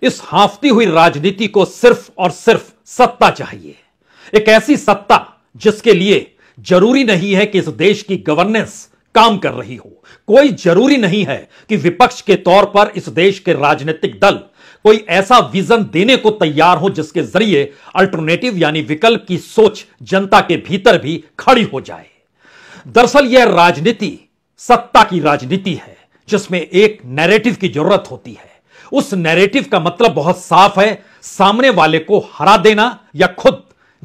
इस हांफती हुई राजनीति को सिर्फ और सिर्फ सत्ता चाहिए। एक ऐसी सत्ता जिसके लिए जरूरी नहीं है कि इस देश की गवर्नेंस काम कर रही हो। कोई जरूरी नहीं है कि विपक्ष के तौर पर इस देश के राजनीतिक दल कोई ऐसा विजन देने को तैयार हो जिसके जरिए अल्टरनेटिव यानी विकल्प की सोच जनता के भीतर भी खड़ी हो जाए। दरअसल यह राजनीति सत्ता की राजनीति है जिसमें एक नैरेटिव की जरूरत होती है। उस नैरेटिव का मतलब बहुत साफ है, सामने वाले को हरा देना या खुद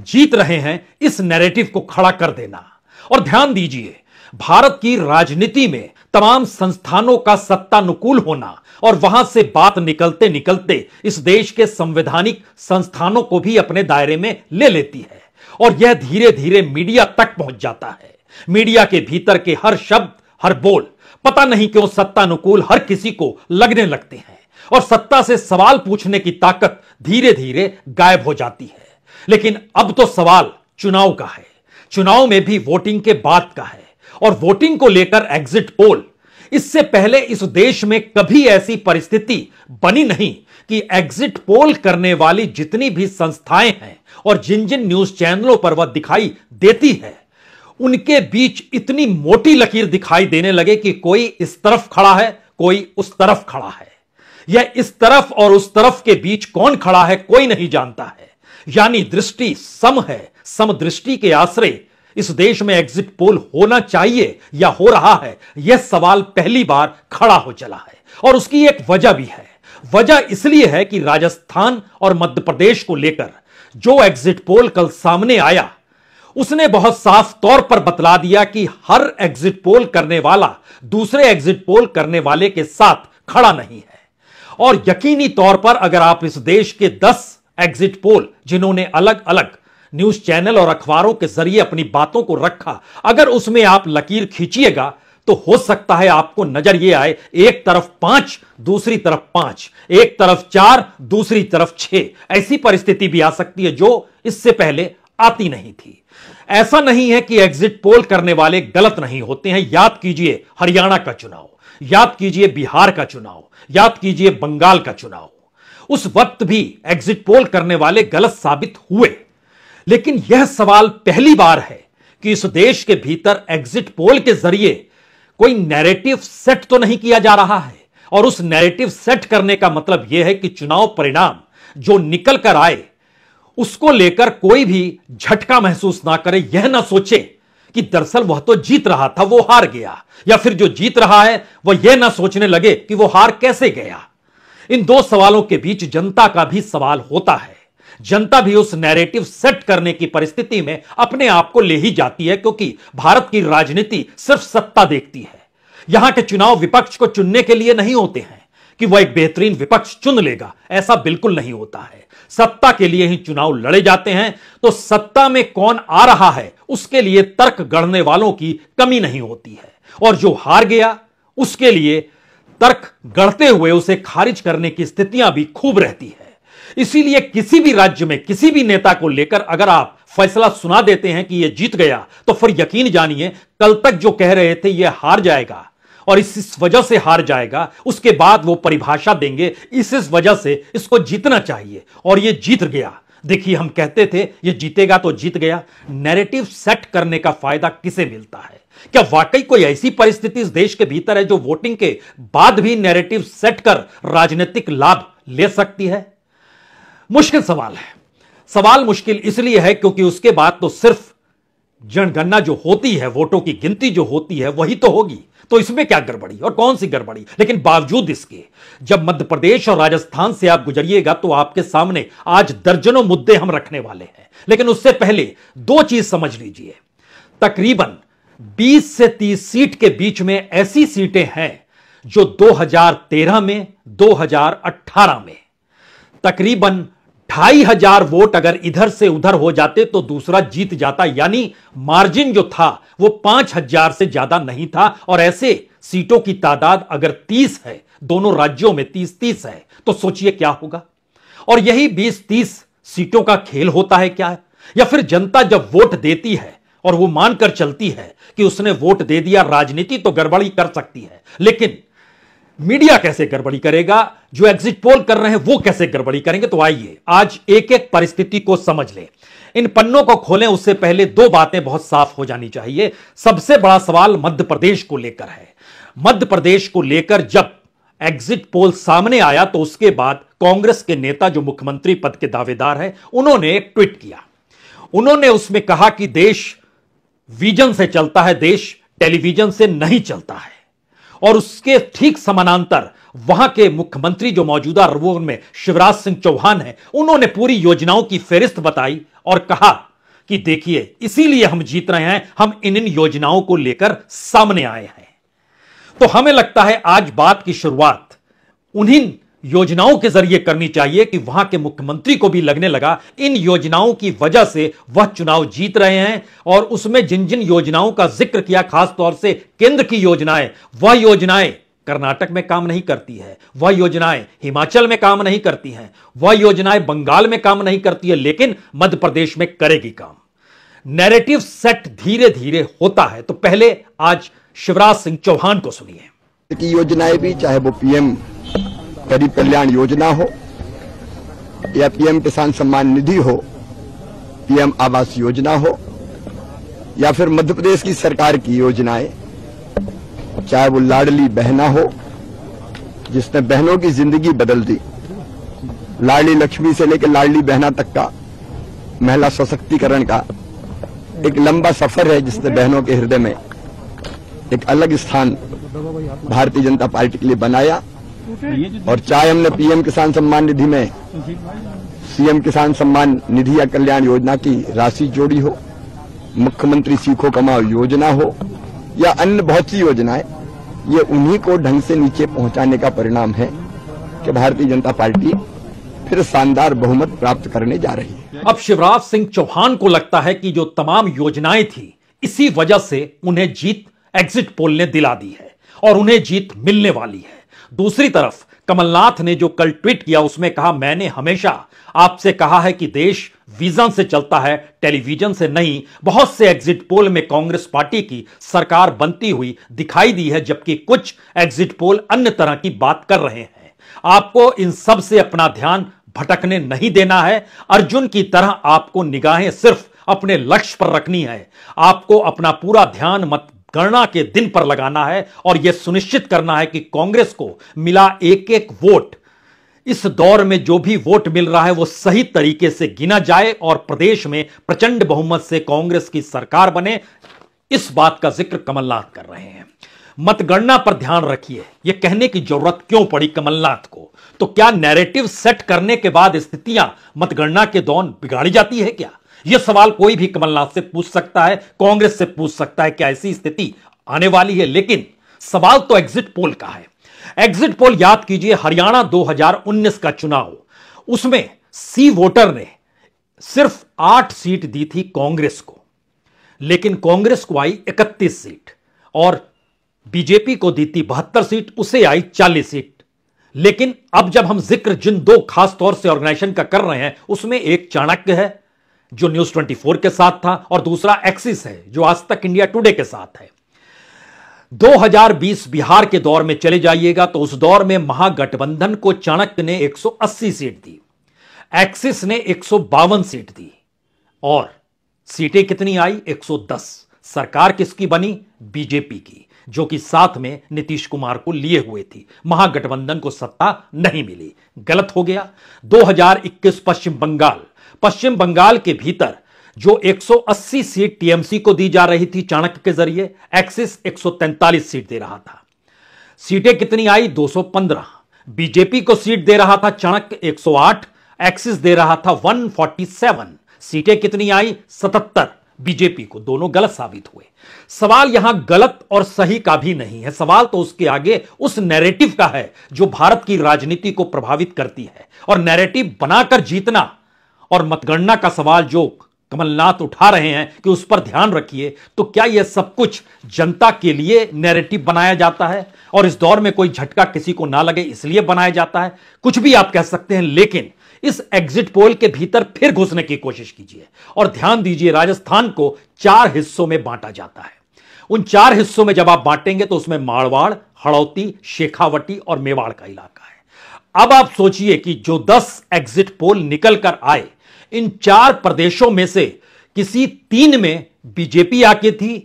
जीत रहे हैं इस नैरेटिव को खड़ा कर देना। और ध्यान दीजिए, भारत की राजनीति में तमाम संस्थानों का सत्तानुकूल होना और वहां से बात निकलते निकलते इस देश के संवैधानिक संस्थानों को भी अपने दायरे में ले लेती है और यह धीरे धीरे मीडिया तक पहुंच जाता है। मीडिया के भीतर के हर शब्द, हर बोल पता नहीं क्यों सत्तानुकूल हर किसी को लगने लगते हैं और सत्ता से सवाल पूछने की ताकत धीरे धीरे गायब हो जाती है। लेकिन अब तो सवाल चुनाव का है, चुनाव में भी वोटिंग के बाद का है और वोटिंग को लेकर एग्जिट पोल। इससे पहले इस देश में कभी ऐसी परिस्थिति बनी नहीं कि एग्जिट पोल करने वाली जितनी भी संस्थाएं हैं और जिन जिन न्यूज चैनलों पर वह दिखाई देती है उनके बीच इतनी मोटी लकीर दिखाई देने लगे कि कोई इस तरफ खड़ा है, कोई उस तरफ खड़ा है। यह इस तरफ और उस तरफ के बीच कौन खड़ा है कोई नहीं जानता है। यानी दृष्टि सम है, समदृष्टि के आश्रय इस देश में एग्जिट पोल होना चाहिए या हो रहा है, यह सवाल पहली बार खड़ा हो चला है। और उसकी एक वजह भी है। वजह इसलिए है कि राजस्थान और मध्य प्रदेश को लेकर जो एग्जिट पोल कल सामने आया उसने बहुत साफ तौर पर बतला दिया कि हर एग्जिट पोल करने वाला दूसरे एग्जिट पोल करने वाले के साथ खड़ा नहीं है। और यकीनी तौर पर अगर आप इस देश के 10 एग्जिट पोल जिन्होंने अलग अलग न्यूज चैनल और अखबारों के जरिए अपनी बातों को रखा, अगर उसमें आप लकीर खींचिएगा तो हो सकता है आपको नजर यह आए एक तरफ 5 दूसरी तरफ 5, एक तरफ 4 दूसरी तरफ 6। ऐसी परिस्थिति भी आ सकती है जो इससे पहले आती नहीं थी। ऐसा नहीं है कि एग्जिट पोल करने वाले गलत नहीं होते हैं। याद कीजिए हरियाणा का चुनाव, याद कीजिए बिहार का चुनाव, याद कीजिए बंगाल का चुनाव। उस वक्त भी एग्जिट पोल करने वाले गलत साबित हुए। लेकिन यह सवाल पहली बार है कि इस देश के भीतर एग्जिट पोल के जरिए कोई नैरेटिव सेट तो नहीं किया जा रहा है। और उस नैरेटिव सेट करने का मतलब यह है कि चुनाव परिणाम जो निकल कर आए उसको लेकर कोई भी झटका महसूस ना करे, यह ना सोचे कि दरअसल वह तो जीत रहा था, वो हार गया, या फिर जो जीत रहा है वह यह ना सोचने लगे कि वो हार कैसे गया। इन दो सवालों के बीच जनता का भी सवाल होता है। जनता भी उस नैरेटिव सेट करने की परिस्थिति में अपने आप को ले ही जाती है, क्योंकि भारत की राजनीति सिर्फ सत्ता देखती है। यहां के चुनाव विपक्ष को चुनने के लिए नहीं होते हैं कि वह एक बेहतरीन विपक्ष चुन लेगा, ऐसा बिल्कुल नहीं होता है। सत्ता के लिए ही चुनाव लड़े जाते हैं। तो सत्ता में कौन आ रहा है उसके लिए तर्क गढ़ने वालों की कमी नहीं होती है, और जो हार गया उसके लिए तर्क गढ़ते हुए उसे खारिज करने की स्थितियां भी खूब रहती है। इसीलिए किसी भी राज्य में किसी भी नेता को लेकर अगर आप फैसला सुना देते हैं कि यह जीत गया, तो फिर यकीन जानिए कल तक जो कह रहे थे यह हार जाएगा और इस वजह से हार जाएगा, उसके बाद वो परिभाषा देंगे इस वजह से इसको जीतना चाहिए और ये जीत गया। देखिए, हम कहते थे ये जीतेगा तो जीत गया। नैरेटिव सेट करने का फायदा किसे मिलता है? क्या वाकई कोई ऐसी परिस्थिति इस देश के भीतर है जो वोटिंग के बाद भी नैरेटिव सेट कर राजनीतिक लाभ ले सकती है? मुश्किल सवाल है। सवाल मुश्किल इसलिए है क्योंकि उसके बाद तो सिर्फ जनगणना जो होती है, वोटों की गिनती जो होती है, वही तो होगी। तो इसमें क्या गड़बड़ी और कौन सी गड़बड़ी? लेकिन बावजूद इसके जब मध्य प्रदेश और राजस्थान से आप गुजरिएगा तो आपके सामने आज दर्जनों मुद्दे हम रखने वाले हैं। लेकिन उससे पहले दो चीज समझ लीजिए। तकरीबन 20 से 30 सीट के बीच में ऐसी सीटें हैं जो 2013 में, 2018 में तकरीबन 2500 वोट अगर इधर से उधर हो जाते तो दूसरा जीत जाता। यानी मार्जिन जो था वो 5000 से ज्यादा नहीं था। और ऐसे सीटों की तादाद अगर 30 है, दोनों राज्यों में 30-30 है, तो सोचिए क्या होगा। और यही 20-30 सीटों का खेल होता है क्या? या फिर जनता जब वोट देती है और वो मानकर चलती है कि उसने वोट दे दिया, राजनीति तो गड़बड़ी कर सकती है, लेकिन मीडिया कैसे गड़बड़ी करेगा, जो एग्जिट पोल कर रहे हैं वो कैसे गड़बड़ी करेंगे। तो आइए आज एक एक परिस्थिति को समझ लें, इन पन्नों को खोलें। उससे पहले दो बातें बहुत साफ हो जानी चाहिए। सबसे बड़ा सवाल मध्य प्रदेश को लेकर है। मध्य प्रदेश को लेकर जब एग्जिट पोल सामने आया तो उसके बाद कांग्रेस के नेता जो मुख्यमंत्री पद के दावेदार हैं, उन्होंने एक ट्वीट किया। उन्होंने उसमें कहा कि देश विजन से चलता है, देश टेलीविजन से नहीं चलता है। और उसके ठीक समानांतर वहां के मुख्यमंत्री जो मौजूदा रोल में शिवराज सिंह चौहान हैं, उन्होंने पूरी योजनाओं की फेहरिस्त बताई और कहा कि देखिए इसीलिए हम जीत रहे हैं, हम इन योजनाओं को लेकर सामने आए हैं। तो हमें लगता है आज बात की शुरुआत उन्हीं योजनाओं के जरिए करनी चाहिए कि वहां के मुख्यमंत्री को भी लगने लगा इन योजनाओं की वजह से वह चुनाव जीत रहे हैं। और उसमें जिन जिन योजनाओं का जिक्र किया, खासतौर से केंद्र की योजनाएं, वह योजनाएं कर्नाटक में काम नहीं करती है, वह योजनाएं हिमाचल में काम नहीं करती हैं, वह योजनाएं बंगाल में काम नहीं करती है, लेकिन मध्य प्रदेश में करेगी काम। नैरेटिव सेट धीरे धीरे होता है। तो पहले आज शिवराज सिंह चौहान को सुनिए। की योजनाएं भी, चाहे वो पीएम गरीब कल्याण योजना हो या पीएम किसान सम्मान निधि हो, पीएम आवास योजना हो या फिर मध्य प्रदेश की सरकार की योजनाएं, चाहे वो लाडली बहना हो जिसने बहनों की जिंदगी बदल दी, लाडली लक्ष्मी से लेकर लाडली बहना तक का महिला सशक्तिकरण का एक लंबा सफर है जिसने बहनों के हृदय में एक अलग स्थान भारतीय जनता पार्टी के लिए बनाया। और चाहे हमने पीएम किसान सम्मान निधि में सीएम किसान सम्मान निधि या कल्याण योजना की राशि जोड़ी हो, मुख्यमंत्री सीखो कमाओ योजना हो या अन्य बहुत सी योजनाएं, ये उन्हीं को ढंग से नीचे पहुंचाने का परिणाम है कि भारतीय जनता पार्टी फिर शानदार बहुमत प्राप्त करने जा रही है। अब शिवराज सिंह चौहान को लगता है कि जो तमाम योजनाएं थी, इसी वजह से उन्हें जीत एग्जिट पोल ने दिला दी है और उन्हें जीत मिलने वाली है। दूसरी तरफ कमलनाथ ने जो कल ट्वीट किया, उसमें कहा मैंने हमेशा आपसे कहा है कि देश विजन से चलता है, टेलीविजन से नहीं। बहुत से एग्जिट पोल में कांग्रेस पार्टी की सरकार बनती हुई दिखाई दी है, जबकि कुछ एग्जिट पोल अन्य तरह की बात कर रहे हैं। आपको इन सब से अपना ध्यान भटकने नहीं देना है। अर्जुन की तरह आपको निगाहें सिर्फ अपने लक्ष्य पर रखनी है। आपको अपना पूरा ध्यान मतगणना के दिन पर लगाना है और यह सुनिश्चित करना है कि कांग्रेस को मिला एक एक वोट, इस दौर में जो भी वोट मिल रहा है वो सही तरीके से गिना जाए और प्रदेश में प्रचंड बहुमत से कांग्रेस की सरकार बने। इस बात का जिक्र कमलनाथ कर रहे हैं। मतगणना पर ध्यान रखिए, यह कहने की जरूरत क्यों पड़ी कमलनाथ को? तो क्या नैरेटिव सेट करने के बाद स्थितियां मतगणना के दौरान बिगाड़ी जाती है क्या? यह सवाल कोई भी कमलनाथ से पूछ सकता है, कांग्रेस से पूछ सकता है, क्या ऐसी स्थिति आने वाली है? लेकिन सवाल तो एग्जिट पोल का है। एग्जिट पोल याद कीजिए, हरियाणा 2019 का चुनाव, उसमें सी वोटर ने सिर्फ 8 सीट दी थी कांग्रेस को, लेकिन कांग्रेस को आई 31 सीट और बीजेपी को दी थी 72 सीट, उसे आई 40 सीट। लेकिन अब जब हम जिक्र जिन दो खास तौर से ऑर्गेनाइजेशन का कर रहे हैं, उसमें एक चाणक्य है जो न्यूज 24 के साथ था और दूसरा एक्सिस है जो आज तक इंडिया टुडे के साथ है। 2020 बिहार के दौर में चले जाइएगा तो उस दौर में महागठबंधन को चाणक्य ने 180 सीट दी, एक्सिस ने 152 सीट दी और सीटें कितनी आई? 110। सरकार किसकी बनी? बीजेपी की, जो कि साथ में नीतीश कुमार को लिए हुए थी। महागठबंधन को सत्ता नहीं मिली, गलत हो गया। 2021 पश्चिम बंगाल के भीतर जो 180 सीट टीएमसी को दी जा रही थी चाणक्य के जरिए, एक्सिस 143 सीट दे रहा था। सीटें कितनी आई? 215। बीजेपी को सीट दे रहा था चाणक्य 108, एक्सिस दे रहा था 147। सीटें कितनी आई? 77 बीजेपी को। दोनों गलत साबित हुए। सवाल यहां गलत और सही का भी नहीं है, सवाल तो उसके आगे उस नैरेटिव का है जो भारत की राजनीति को प्रभावित करती है। और नैरेटिव बनाकर जीतना और मतगणना का सवाल जो कमलनाथ उठा रहे हैं कि उस पर ध्यान रखिए, तो क्या यह सब कुछ जनता के लिए नैरेटिव बनाया जाता है और इस दौर में कोई झटका किसी को ना लगे इसलिए बनाया जाता है? कुछ भी आप कह सकते हैं, लेकिन इस एग्जिट पोल के भीतर फिर घुसने की कोशिश कीजिए और ध्यान दीजिए, राजस्थान को 4 हिस्सों में बांटा जाता है। उन 4 हिस्सों में जब आप बांटेंगे तो उसमें मारवाड़, हड़ौती, शेखावटी और मेवाड़ का इलाका है। अब आप सोचिए कि जो 10 एग्जिट पोल निकल कर आए, इन 4 प्रदेशों में से किसी 3 में बीजेपी आगे थी,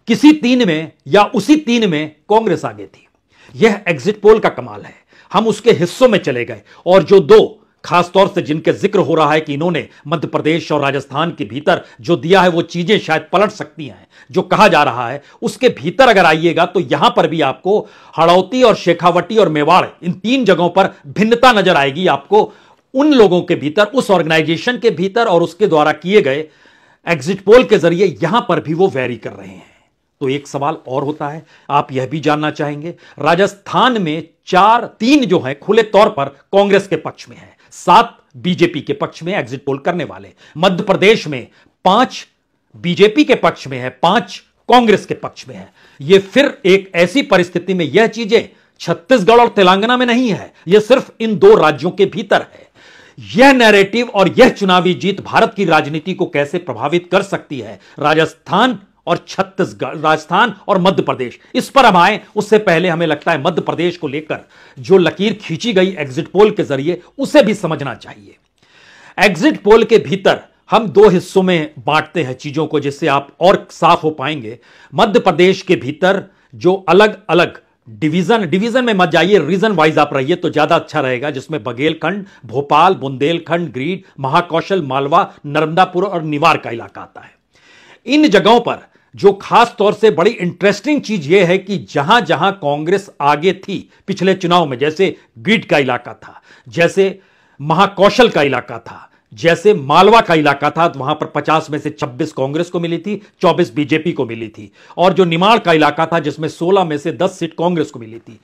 किसी 3 में या उसी 3 में कांग्रेस आगे थी। यह एग्जिट पोल का कमाल है। हम उसके हिस्सों में चले गए और जो 2 खासतौर से जिनके जिक्र हो रहा है कि इन्होंने मध्य प्रदेश और राजस्थान के भीतर जो दिया है वो चीजें शायद पलट सकती हैं, जो कहा जा रहा है उसके भीतर अगर आइएगा तो यहां पर भी आपको हड़ौती और शेखावटी और मेवाड़, इन 3 जगहों पर भिन्नता नजर आएगी आपको उन लोगों के भीतर, उस ऑर्गेनाइजेशन के भीतर और उसके द्वारा किए गए एग्जिट पोल के जरिए यहां पर भी वो वेरी कर रहे हैं। तो एक सवाल और होता है, आप यह भी जानना चाहेंगे, राजस्थान में 3 जो है खुले तौर पर कांग्रेस के पक्ष में है, 7 बीजेपी के पक्ष में एग्जिट पोल करने वाले। मध्य प्रदेश में 5 बीजेपी के पक्ष में है, 5 कांग्रेस के पक्ष में है। यह फिर एक ऐसी परिस्थिति में यह चीजें छत्तीसगढ़ और तेलंगाना में नहीं है, यह सिर्फ इन 2 राज्यों के भीतर है। यह नैरेटिव और यह चुनावी जीत भारत की राजनीति को कैसे प्रभावित कर सकती है, राजस्थान और छत्तीसगढ़, राजस्थान और मध्य प्रदेश, इस पर हम आए उससे पहले हमें लगता है मध्य प्रदेश को लेकर जो लकीर खींची गई एग्जिट पोल के जरिए उसे भी समझना चाहिए। एग्जिट पोल के भीतर हम 2 हिस्सों में बांटते हैं चीजों को, जिससे आप और साफ हो पाएंगे। मध्य प्रदेश के भीतर जो अलग अलग डिवीजन में मत जाइए, रीजन वाइज आप रहिए तो ज्यादा अच्छा रहेगा, जिसमें बघेलखंड, भोपाल, बुंदेलखंड, ग्रीड, महाकौशल, मालवा, नर्मदापुर और निवार का इलाका आता है। इन जगहों पर जो खास तौर से बड़ी इंटरेस्टिंग चीज यह है कि जहां जहां कांग्रेस आगे थी पिछले चुनाव में, जैसे ग्रिड का इलाका था, जैसे महाकौशल का इलाका था, जैसे मालवा का इलाका था, तो वहां पर 50 में से 26 कांग्रेस को मिली थी, 24 बीजेपी को मिली थी, और जो निमाड़ का इलाका था जिसमें 16 में से 10 सीट कांग्रेस को मिली थी।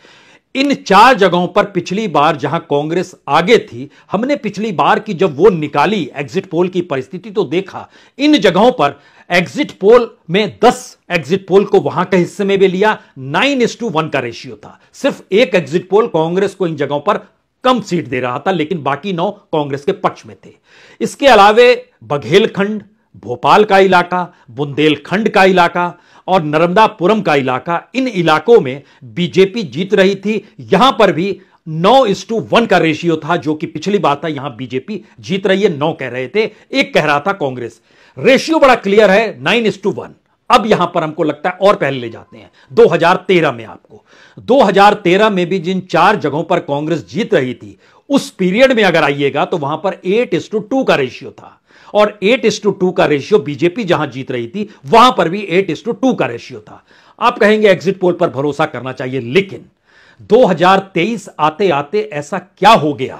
इन 4 जगहों पर पिछली बार जहां कांग्रेस आगे थी, हमने पिछली बार की जब वो निकाली एग्जिट पोल की परिस्थिति तो देखा इन जगहों पर एग्जिट पोल में 10 एग्जिट पोल को वहां के हिस्से में भी लिया, 9:1 का रेशियो था। सिर्फ एक एग्जिट पोल कांग्रेस को इन जगहों पर कम सीट दे रहा था, लेकिन बाकी 9 कांग्रेस के पक्ष में थे। इसके अलावे बघेलखंड, भोपाल का इलाका, बुंदेलखंड का इलाका और नर्मदापुरम का इलाका, इन इलाकों में बीजेपी जीत रही थी। यहां पर भी 9:1 का रेशियो था, जो कि पिछली बार था। यहां बीजेपी जीत रही है, 9 कह रहे थे, 1 कह रहा था कांग्रेस। रेशियो बड़ा क्लियर है, 9:1। अब यहां पर हमको लगता है और पहले ले जाते हैं 2013 में। आपको 2013 में भी जिन 4 जगहों पर कांग्रेस जीत रही थी, उस पीरियड में अगर आइएगा तो वहां पर 8:2 का रेशियो था, और 8:2 का रेशियो बीजेपी जहां जीत रही थी वहां पर भी 8:2 का रेशियो था। आप कहेंगे एग्जिट पोल पर भरोसा करना चाहिए, लेकिन 2023 आते आते ऐसा क्या हो गया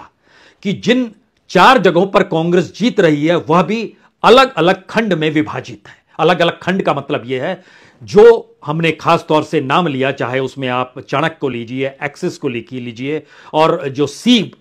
कि जिन 4 जगहों पर कांग्रेस जीत रही है वह भी अलग अलग खंड में विभाजित है। अलग अलग खंड का मतलब यह है, जो हमने खास तौर से नाम लिया, चाहे उसमें आप चाणक्य को लीजिए, एक्सिस को लीजिए, और जो सी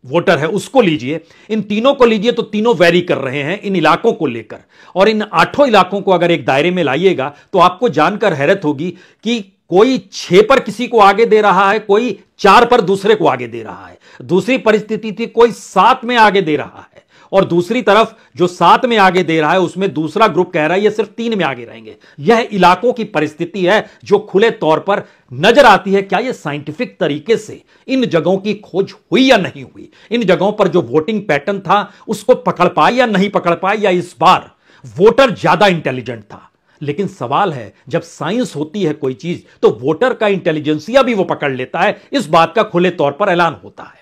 वोटर है उसको लीजिए, इन तीनों को लीजिए, तो तीनों वेरी कर रहे हैं इन इलाकों को लेकर। और इन 8 इलाकों को अगर एक दायरे में लाइएगा तो आपको जानकर हैरत होगी कि कोई 6 पर किसी को आगे दे रहा है, कोई 4 पर दूसरे को आगे दे रहा है। दूसरी परिस्थिति थी कोई 7 में आगे दे रहा है, और दूसरी तरफ जो 7 में आगे दे रहा है उसमें दूसरा ग्रुप कह रहा है ये सिर्फ 3 में आगे रहेंगे। यह इलाकों की परिस्थिति है जो खुले तौर पर नजर आती है। क्या यह साइंटिफिक तरीके से इन जगहों की खोज हुई या नहीं हुई, इन जगहों पर जो वोटिंग पैटर्न था उसको पकड़ पाए या नहीं पकड़ पाए, या इस बार वोटर ज्यादा इंटेलिजेंट था। लेकिन सवाल है, जब साइंस होती है कोई चीज तो वोटर का इंटेलिजेंसिया भी वो पकड़ लेता है, इस बात का खुले तौर पर ऐलान होता है।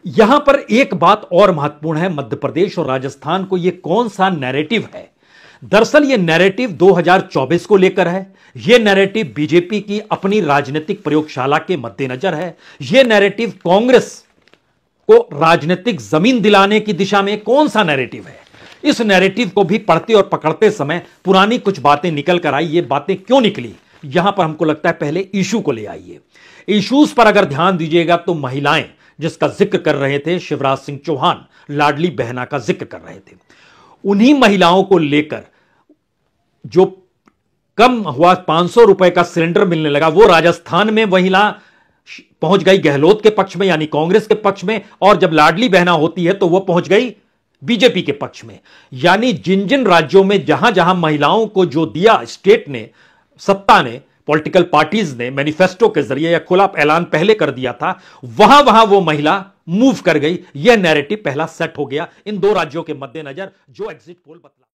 यहां पर एक बात और महत्वपूर्ण है, मध्य प्रदेश और राजस्थान को यह कौन सा नैरेटिव है। दरअसल यह नैरेटिव 2024 को लेकर है। यह नैरेटिव बीजेपी की अपनी राजनीतिक प्रयोगशाला के मद्देनजर है। यह नैरेटिव कांग्रेस को राजनीतिक जमीन दिलाने की दिशा में कौन सा नैरेटिव है। इस नैरेटिव को भी पढ़ते और पकड़ते समय पुरानी कुछ बातें निकल कर आई। ये बातें क्यों निकली, यहां पर हमको लगता है पहले इशू को ले आइए। इश्यूज पर अगर ध्यान दीजिएगा तो महिलाएं, जिसका जिक्र कर रहे थे शिवराज सिंह चौहान, लाडली बहना का जिक्र कर रहे थे, उन्हीं महिलाओं को लेकर जो कम हुआ 500 रुपए का सिलेंडर मिलने लगा, वो राजस्थान में महिला पहुंच गई गहलोत के पक्ष में, यानी कांग्रेस के पक्ष में, और जब लाडली बहना होती है तो वह पहुंच गई बीजेपी के पक्ष में। यानी जिन जिन राज्यों में जहां जहां महिलाओं को जो दिया स्टेट ने सत्ता ने, पॉलिटिकल पार्टीज ने मैनिफेस्टो के जरिए यह खुला ऐलान पहले कर दिया था, वहां वहां वो महिला मूव कर गई। यह नैरेटिव पहला सेट हो गया इन दो राज्यों के मद्देनजर जो एग्जिट पोल बतला।